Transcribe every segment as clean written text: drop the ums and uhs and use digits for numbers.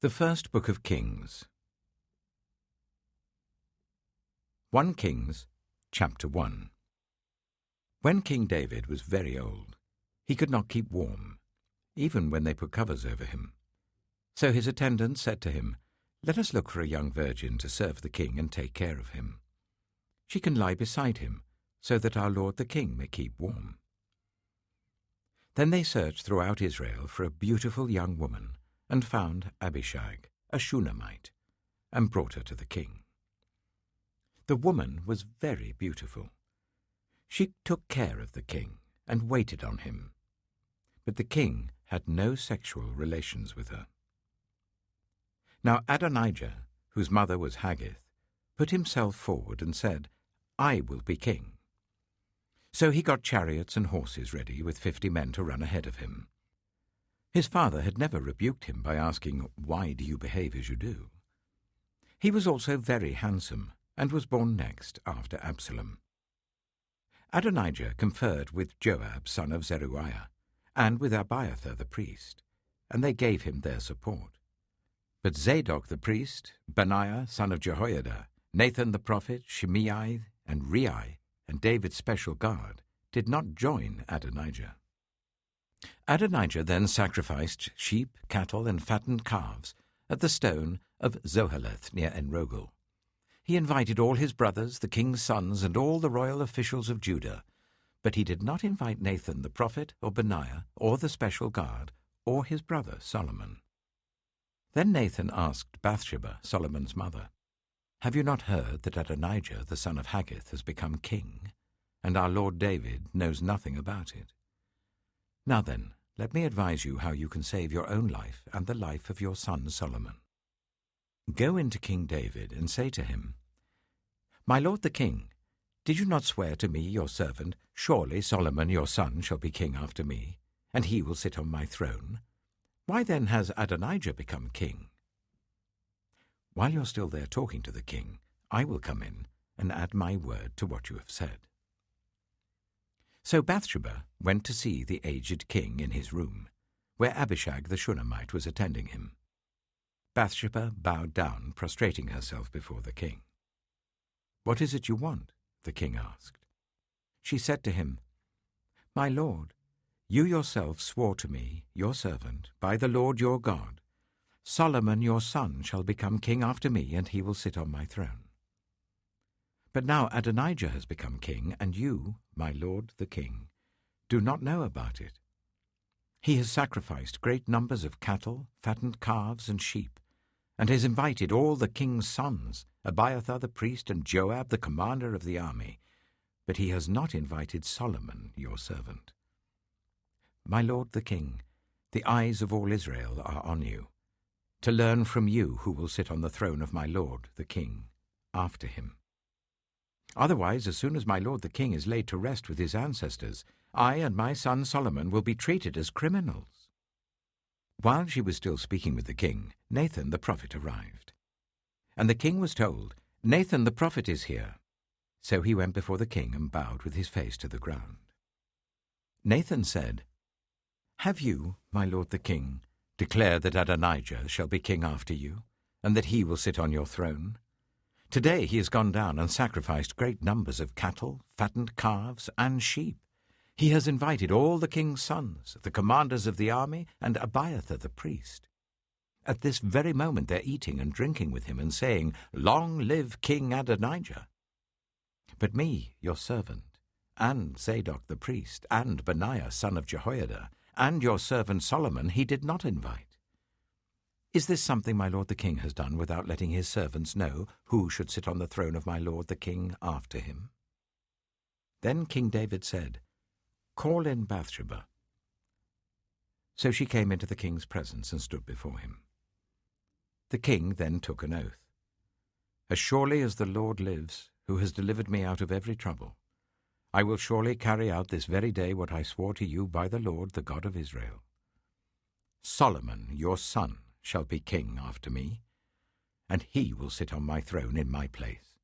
The First Book of Kings. 1 Kings, chapter 1. When King David was very old, he could not keep warm, even when they put covers over him. So his attendants said to him, "Let us look for a young virgin to serve the king and take care of him. She can lie beside him, so that our lord the king may keep warm." Then they searched throughout Israel for a beautiful young woman, and found Abishag, a Shunammite, and brought her to the king. The woman was very beautiful. She took care of the king and waited on him, but the king had no sexual relations with her. Now Adonijah, whose mother was Haggith, put himself forward and said, "I will be king." So he got chariots and horses ready with 50 men to run ahead of him. His father had never rebuked him by asking, "Why do you behave as you do?" He was also very handsome, and was born next after Absalom. Adonijah conferred with Joab, son of Zeruiah, and with Abiathar the priest, and they gave him their support. But Zadok the priest, Benaiah, son of Jehoiada, Nathan the prophet, Shimei, and Rei, and David's special guard, did not join Adonijah. Adonijah then sacrificed sheep, cattle, and fattened calves at the stone of Zoheleth near Enrogel. He invited all his brothers, the king's sons, and all the royal officials of Judah, but he did not invite Nathan the prophet, or Benaiah, or the special guard, or his brother Solomon. Then Nathan asked Bathsheba, Solomon's mother, "Have you not heard that Adonijah, the son of Haggith, has become king, and our lord David knows nothing about it? Now then, let me advise you how you can save your own life and the life of your son Solomon. Go into King David and say to him, 'My lord the king, did you not swear to me, your servant, surely Solomon your son shall be king after me, and he will sit on my throne? Why then has Adonijah become king? While you're still there talking to the king, I will come in and add my word to what you have said.'" So Bathsheba went to see the aged king in his room, where Abishag the Shunammite was attending him. Bathsheba bowed down, prostrating herself before the king. "What is it you want?" the king asked. She said to him, "My lord, you yourself swore to me, your servant, by the Lord your God, Solomon your son shall become king after me, and he will sit on my throne. But now Adonijah has become king, and you, my lord the king, do not know about it. He has sacrificed great numbers of cattle, fattened calves, and sheep, and has invited all the king's sons, Abiathar the priest, and Joab the commander of the army, but he has not invited Solomon your servant. My lord the king, the eyes of all Israel are on you, to learn from you who will sit on the throne of my lord the king after him. Otherwise, as soon as my lord the king is laid to rest with his ancestors, I and my son Solomon will be treated as criminals." While she was still speaking with the king, Nathan the prophet arrived. And the king was told, "Nathan the prophet is here." So he went before the king and bowed with his face to the ground. Nathan said, "Have you, my lord the king, declared that Adonijah shall be king after you, and that he will sit on your throne? Today he has gone down and sacrificed great numbers of cattle, fattened calves, and sheep. He has invited all the king's sons, the commanders of the army, and Abiathar the priest. At this very moment they're eating and drinking with him and saying, 'Long live King Adonijah!' But me, your servant, and Zadok the priest, and Benaiah son of Jehoiada, and your servant Solomon he did not invite. Is this something my lord the king has done without letting his servants know who should sit on the throne of my lord the king after him?" Then King David said, "Call in Bathsheba." So she came into the king's presence and stood before him. The king then took an oath. "As surely as the Lord lives, who has delivered me out of every trouble, I will surely carry out this very day what I swore to you by the Lord, the God of Israel. Solomon, your son, shall be king after me, and he will sit on my throne in my place."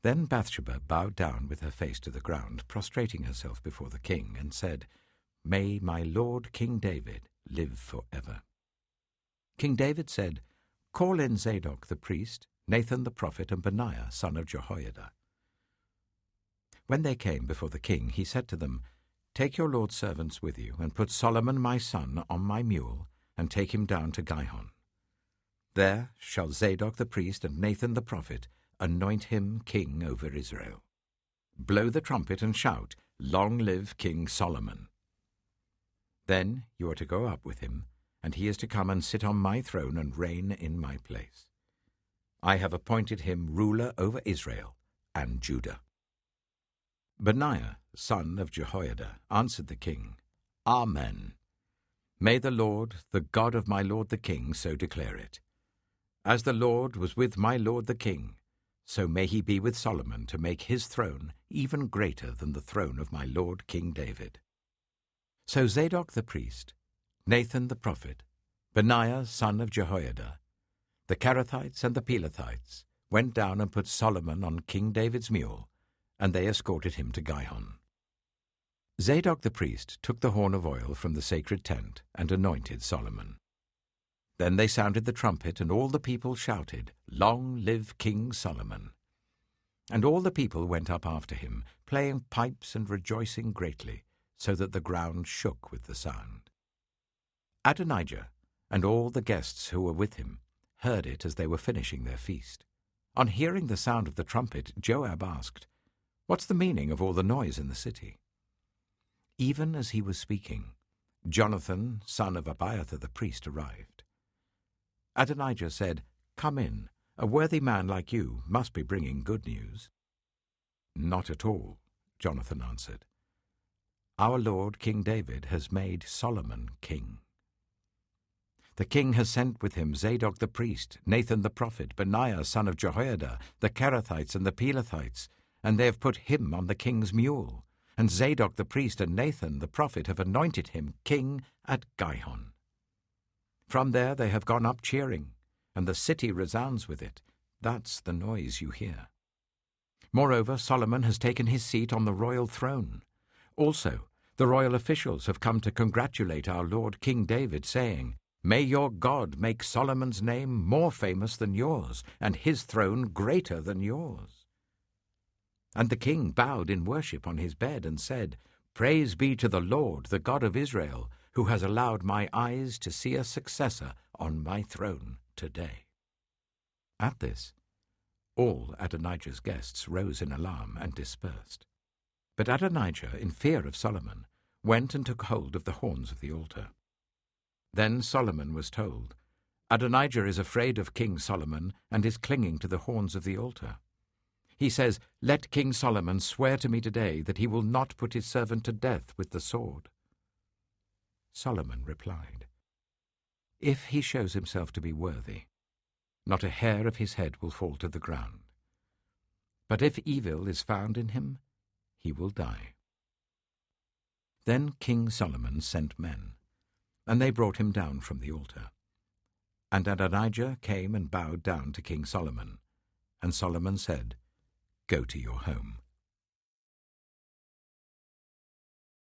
Then Bathsheba bowed down with her face to the ground, prostrating herself before the king, and said, "May my lord King David live forever." King David said, "Call in Zadok the priest, Nathan the prophet, and Benaiah son of Jehoiada." When they came before the king, he said to them, "Take your lord's servants with you, and put Solomon my son on my mule, and take him down to Gihon. There shall Zadok the priest and Nathan the prophet anoint him king over Israel. Blow the trumpet and shout, 'Long live King Solomon!' Then you are to go up with him, and he is to come and sit on my throne and reign in my place. I have appointed him ruler over Israel and Judah." Benaiah, son of Jehoiada, answered the king, "Amen. May the Lord, the God of my lord the king, so declare it. As the Lord was with my lord the king, so may he be with Solomon to make his throne even greater than the throne of my lord King David." So Zadok the priest, Nathan the prophet, Benaiah son of Jehoiada, the Kerethites and the Pelethites went down and put Solomon on King David's mule, and they escorted him to Gihon. Zadok the priest took the horn of oil from the sacred tent and anointed Solomon. Then they sounded the trumpet, and all the people shouted, "Long live King Solomon!" And all the people went up after him, playing pipes and rejoicing greatly, so that the ground shook with the sound. Adonijah and all the guests who were with him heard it as they were finishing their feast. On hearing the sound of the trumpet, Joab asked, "What's the meaning of all the noise in the city?" Even as he was speaking, Jonathan, son of Abiathar the priest, arrived. Adonijah said, "Come in. A worthy man like you must be bringing good news." "Not at all," Jonathan answered. "Our lord King David has made Solomon king. The king has sent with him Zadok the priest, Nathan the prophet, Benaiah son of Jehoiada, the Kerethites and the Pelethites, and they have put him on the king's mule. And Zadok the priest and Nathan the prophet have anointed him king at Gihon. From there they have gone up cheering, and the city resounds with it. That's the noise you hear. Moreover, Solomon has taken his seat on the royal throne. Also, the royal officials have come to congratulate our lord King David, saying, 'May your God make Solomon's name more famous than yours, and his throne greater than yours.' And the king bowed in worship on his bed and said, 'Praise be to the Lord, the God of Israel, who has allowed my eyes to see a successor on my throne today.'" At this, all Adonijah's guests rose in alarm and dispersed. But Adonijah, in fear of Solomon, went and took hold of the horns of the altar. Then Solomon was told, "Adonijah is afraid of King Solomon and is clinging to the horns of the altar. He says, 'Let King Solomon swear to me today that he will not put his servant to death with the sword.'" Solomon replied, "If he shows himself to be worthy, not a hair of his head will fall to the ground. But if evil is found in him, he will die." Then King Solomon sent men, and they brought him down from the altar. And Adonijah came and bowed down to King Solomon, and Solomon said, "Go to your home."